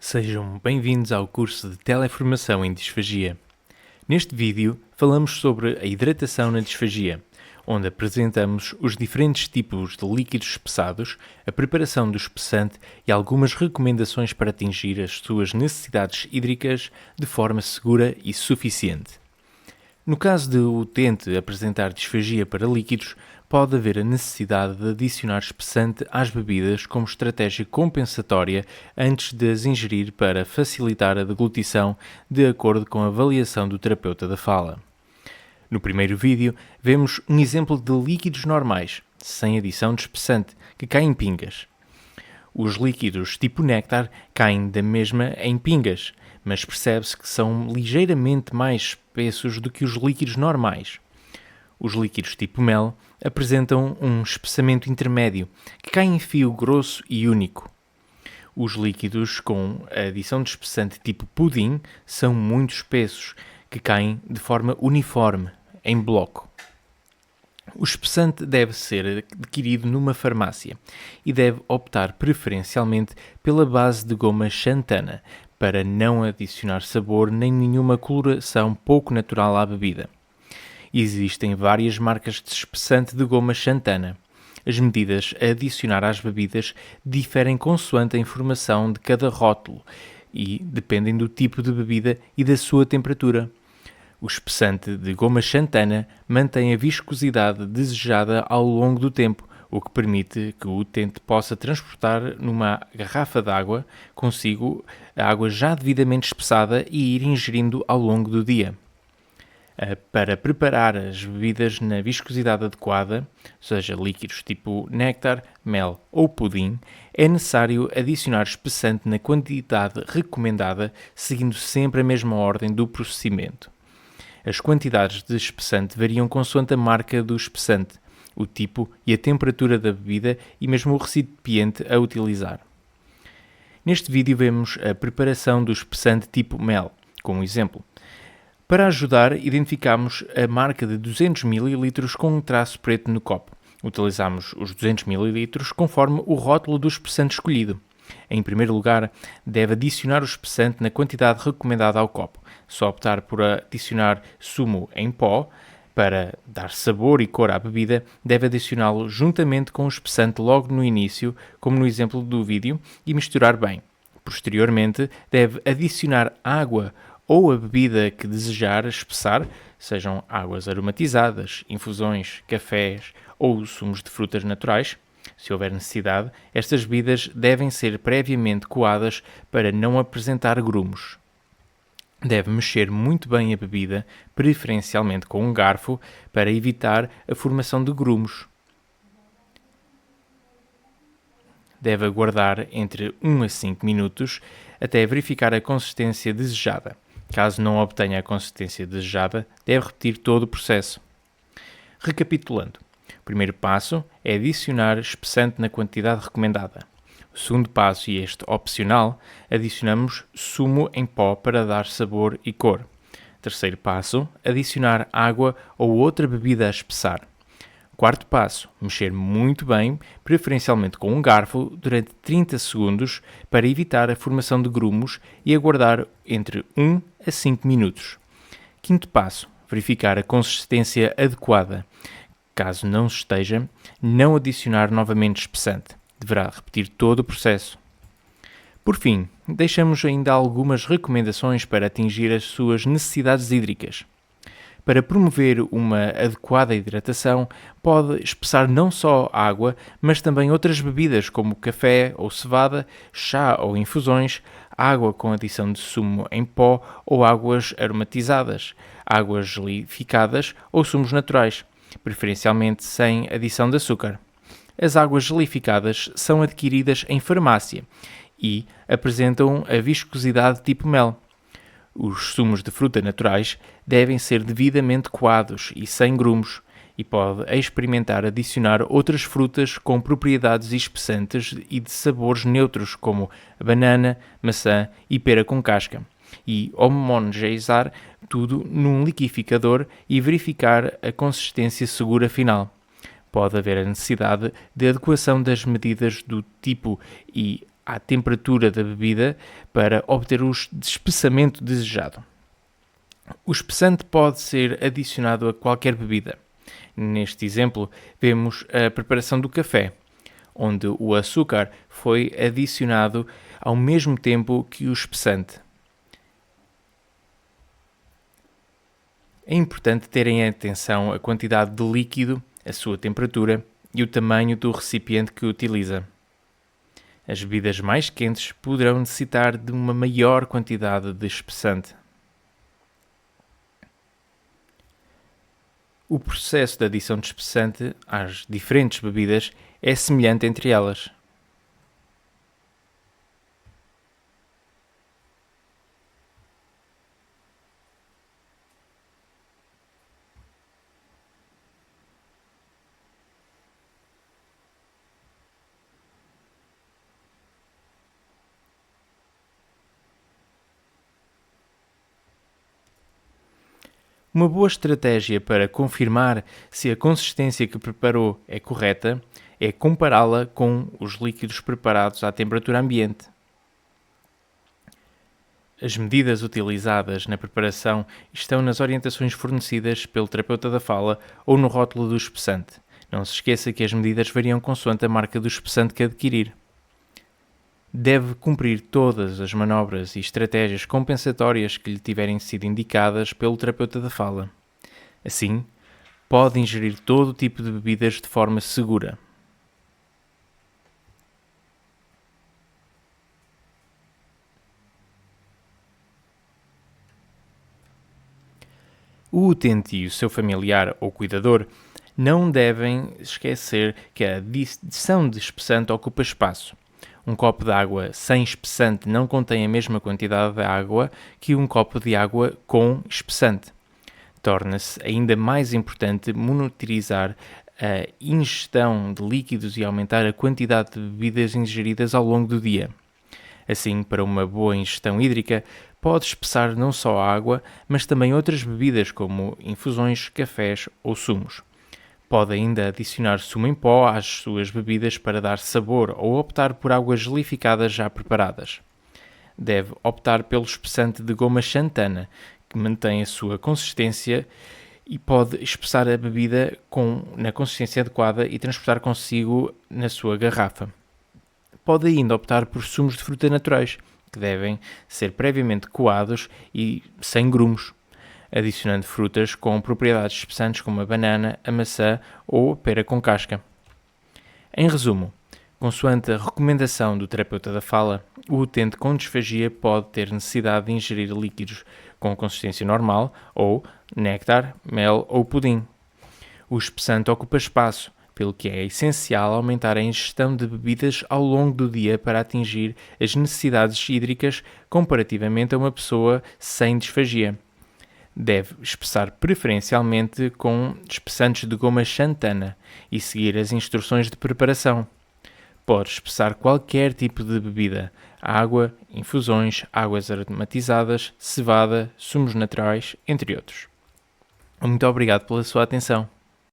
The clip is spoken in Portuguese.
Sejam bem-vindos ao curso de Teleformação em Disfagia. Neste vídeo, falamos sobre a hidratação na disfagia, onde apresentamos os diferentes tipos de líquidos espessados, a preparação do espessante e algumas recomendações para atingir as suas necessidades hídricas de forma segura e suficiente. No caso de o utente apresentar disfagia para líquidos, pode haver a necessidade de adicionar espessante às bebidas como estratégia compensatória antes de as ingerir para facilitar a deglutição de acordo com a avaliação do terapeuta da fala. No primeiro vídeo, vemos um exemplo de líquidos normais, sem adição de espessante, que caem em pingas. Os líquidos tipo néctar caem da mesma em pingas, mas percebe-se que são ligeiramente mais espessos do que os líquidos normais. Os líquidos tipo mel apresentam um espessamento intermédio, que cai em fio grosso e único. Os líquidos com a adição de espessante tipo pudim são muito espessos, que caem de forma uniforme, em bloco. O espessante deve ser adquirido numa farmácia e deve optar preferencialmente pela base de goma xantana, para não adicionar sabor nem nenhuma coloração pouco natural à bebida. Existem várias marcas de espessante de goma xantana. As medidas a adicionar às bebidas diferem consoante a informação de cada rótulo e dependem do tipo de bebida e da sua temperatura. O espessante de goma xantana mantém a viscosidade desejada ao longo do tempo, o que permite que o utente possa transportar numa garrafa de água consigo a água já devidamente espessada e ir ingerindo ao longo do dia. Para preparar as bebidas na viscosidade adequada, seja líquidos tipo néctar, mel ou pudim, é necessário adicionar espessante na quantidade recomendada, seguindo sempre a mesma ordem do procedimento. As quantidades de espessante variam consoante a marca do espessante, o tipo e a temperatura da bebida e mesmo o recipiente a utilizar. Neste vídeo vemos a preparação do espessante tipo mel, como exemplo. Para ajudar, identificamos a marca de 200 ml com um traço preto no copo. Utilizamos os 200 ml conforme o rótulo do espessante escolhido. Em primeiro lugar, deve adicionar o espessante na quantidade recomendada ao copo. Se optar por adicionar sumo em pó, para dar sabor e cor à bebida, deve adicioná-lo juntamente com o espessante logo no início, como no exemplo do vídeo, e misturar bem. Posteriormente, deve adicionar água ou a bebida que desejar espessar, sejam águas aromatizadas, infusões, cafés ou sumos de frutas naturais. Se houver necessidade, estas bebidas devem ser previamente coadas para não apresentar grumos. Deve mexer muito bem a bebida, preferencialmente com um garfo, para evitar a formação de grumos. Deve aguardar entre 1 a 5 minutos até verificar a consistência desejada. Caso não obtenha a consistência desejada, deve repetir todo o processo. Recapitulando, o primeiro passo é adicionar espessante na quantidade recomendada. O segundo passo, e este opcional, adicionamos sumo em pó para dar sabor e cor. Terceiro passo, adicionar água ou outra bebida a espessar. Quarto passo, mexer muito bem, preferencialmente com um garfo, durante 30 segundos para evitar a formação de grumos e aguardar entre 1 a 5 minutos. Quinto passo, verificar a consistência adequada. Caso não esteja, não adicionar novamente espessante. Deverá repetir todo o processo. Por fim, deixamos ainda algumas recomendações para atingir as suas necessidades hídricas. Para promover uma adequada hidratação, pode espessar não só água, mas também outras bebidas como café ou cevada, chá ou infusões, água com adição de sumo em pó ou águas aromatizadas, águas gelificadas ou sumos naturais, preferencialmente sem adição de açúcar. As águas gelificadas são adquiridas em farmácia e apresentam a viscosidade tipo mel. Os sumos de fruta naturais devem ser devidamente coados e sem grumos, e pode experimentar adicionar outras frutas com propriedades espessantes e de sabores neutros, como banana, maçã e pera com casca, e homogeneizar tudo num liquidificador e verificar a consistência segura final. Pode haver a necessidade de adequação das medidas do tipo e à temperatura da bebida para obter o espessamento desejado. O espessante pode ser adicionado a qualquer bebida. Neste exemplo, vemos a preparação do café, onde o açúcar foi adicionado ao mesmo tempo que o espessante. É importante terem atenção à quantidade de líquido, a sua temperatura e o tamanho do recipiente que utiliza. As bebidas mais quentes poderão necessitar de uma maior quantidade de espessante. O processo de adição de espessante às diferentes bebidas é semelhante entre elas. Uma boa estratégia para confirmar se a consistência que preparou é correta é compará-la com os líquidos preparados à temperatura ambiente. As medidas utilizadas na preparação estão nas orientações fornecidas pelo terapeuta da fala ou no rótulo do espessante. Não se esqueça que as medidas variam consoante a marca do espessante que adquirir. Deve cumprir todas as manobras e estratégias compensatórias que lhe tiverem sido indicadas pelo terapeuta da fala. Assim, pode ingerir todo tipo de bebidas de forma segura. O utente e o seu familiar ou cuidador não devem esquecer que a adição de espessante ocupa espaço. Um copo de água sem espessante não contém a mesma quantidade de água que um copo de água com espessante. Torna-se ainda mais importante monitorizar a ingestão de líquidos e aumentar a quantidade de bebidas ingeridas ao longo do dia. Assim, para uma boa ingestão hídrica, pode espessar não só a água, mas também outras bebidas como infusões, cafés ou sumos. Pode ainda adicionar sumo em pó às suas bebidas para dar sabor ou optar por águas gelificadas já preparadas. Deve optar pelo espessante de goma xantana, que mantém a sua consistência e pode espessar a bebida na consistência adequada e transportar consigo na sua garrafa. Pode ainda optar por sumos de fruta naturais, que devem ser previamente coados e sem grumos, adicionando frutas com propriedades espessantes como a banana, a maçã ou a pera com casca. Em resumo, consoante a recomendação do terapeuta da fala, o utente com disfagia pode ter necessidade de ingerir líquidos com consistência normal ou néctar, mel ou pudim. O espessante ocupa espaço, pelo que é essencial aumentar a ingestão de bebidas ao longo do dia para atingir as necessidades hídricas comparativamente a uma pessoa sem disfagia. Deve espessar preferencialmente com espessantes de goma xantana e seguir as instruções de preparação. Pode espessar qualquer tipo de bebida: água, infusões, águas aromatizadas, cevada, sumos naturais, entre outros. Muito obrigado pela sua atenção.